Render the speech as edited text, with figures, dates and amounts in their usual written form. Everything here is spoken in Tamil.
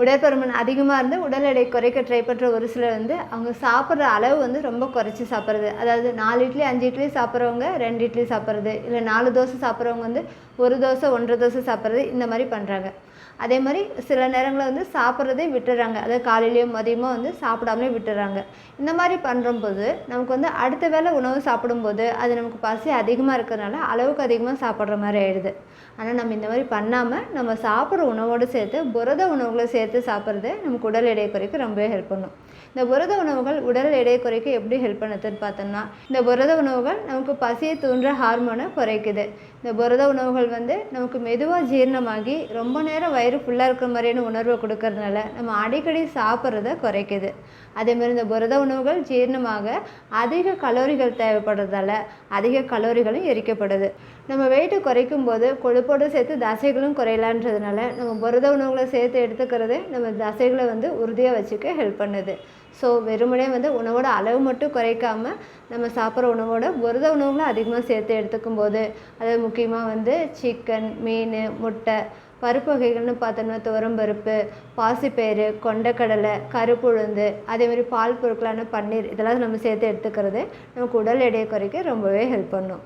உடற்பருமன் அதிகமாக இருந்து உடல் எடை குறைக்க ட்ரை பண்ணுற ஒரு சிலர் வந்து அவங்க சாப்பிட்ற அளவு வந்து ரொம்ப குறைச்சி சாப்பிட்றது. அதாவது 4 இட்லி 5 இட்லி சாப்பிட்றவங்க 2 இட்லி சாப்பிட்றது, இல்லை 4 தோசை சாப்பிட்றவங்க வந்து 1 தோசை 1.5 தோசை சாப்பிட்றது, இந்த மாதிரி பண்ணுறாங்க. அதே மாதிரி சில நேரங்களில் வந்து சாப்பிட்றதே விட்டுறாங்க. அதாவது காலையிலையோ மதியமோ வந்து சாப்பிடாமலே விட்டுறாங்க. இந்த மாதிரி பண்ணும்போது நமக்கு வந்து அடுத்த வேளை உணவு சாப்பிடும்போது அது நமக்கு பசி அதிகமாக இருக்கிறதுனால அளவுக்கு அதிகமாக சாப்பிட்ற மாதிரி ஆயிடுது. ஆனால் நம்ம இந்த மாதிரி பண்ணாமல் நம்ம சாப்பிட்ற உணவோடு சேர்த்து புரத உணவுகளை சேர்த்து சாப்பிட்றது நமக்கு உடல் எடை குறைக்க ரொம்பவே ஹெல்ப் பண்ணும். இந்த புரத உணவுகள் உடல் எடை குறைக்க எப்படி ஹெல்ப் பண்ணுதுன்னு பார்த்தோம்னா, இந்த புரத உணவுகள் நமக்கு பசியை தூண்டுற ஹார்மோனை குறைக்குது. இந்த புரத உணவுகள் வந்து நமக்கு மெதுவாக ஜீரணமாகி ரொம்ப நேரம் வயிறு ஃபுல்லாக இருக்கிற மாதிரியான உணர்வை கொடுக்கறதுனால நம்ம அடிக்கடி சாப்பிட்றத குறைக்குது. அதேமாதிரி இந்த புரத உணவுகள் ஜீரணமாக அதிக கலோரிகள் தேவைப்படுறதால அதிக கலோரிகளும் எரிக்கப்படுது. நம்ம வெயிட்டு குறைக்கும் போது கொழுப்போடு சேர்த்து தசைகளும் குறையலான்றதுனால நம்ம புரத உணவுகளை சேர்த்து எடுத்துக்கிறது நம்ம தசைகளை வந்து உறுதியாக வச்சுக்க ஹெல்ப் பண்ணுது. ஸோ வெறுமனே வந்து உணவோட அளவு மட்டும் குறைக்காமல் நம்ம சாப்பிட்ற உணவோட புரத உணவுகளை அதிகமாக சேர்த்து எடுத்துக்கும் போது, அதாவது முக்கியமாக வந்து சிக்கன், மீன், முட்டை, பருப்பு வகைகள்னு பார்த்தோம்னா துவரம்பருப்பு, பாசிப்பயிறு, கொண்டக்கடலை, கருப்புளுந்து, அதேமாதிரி பால் பொருட்களான பன்னீர், இதெல்லாம் நம்ம சேர்த்து எடுத்துக்கிறது நமக்கு உடல் எடையை குறைக்க ரொம்பவே ஹெல்ப் பண்ணும்.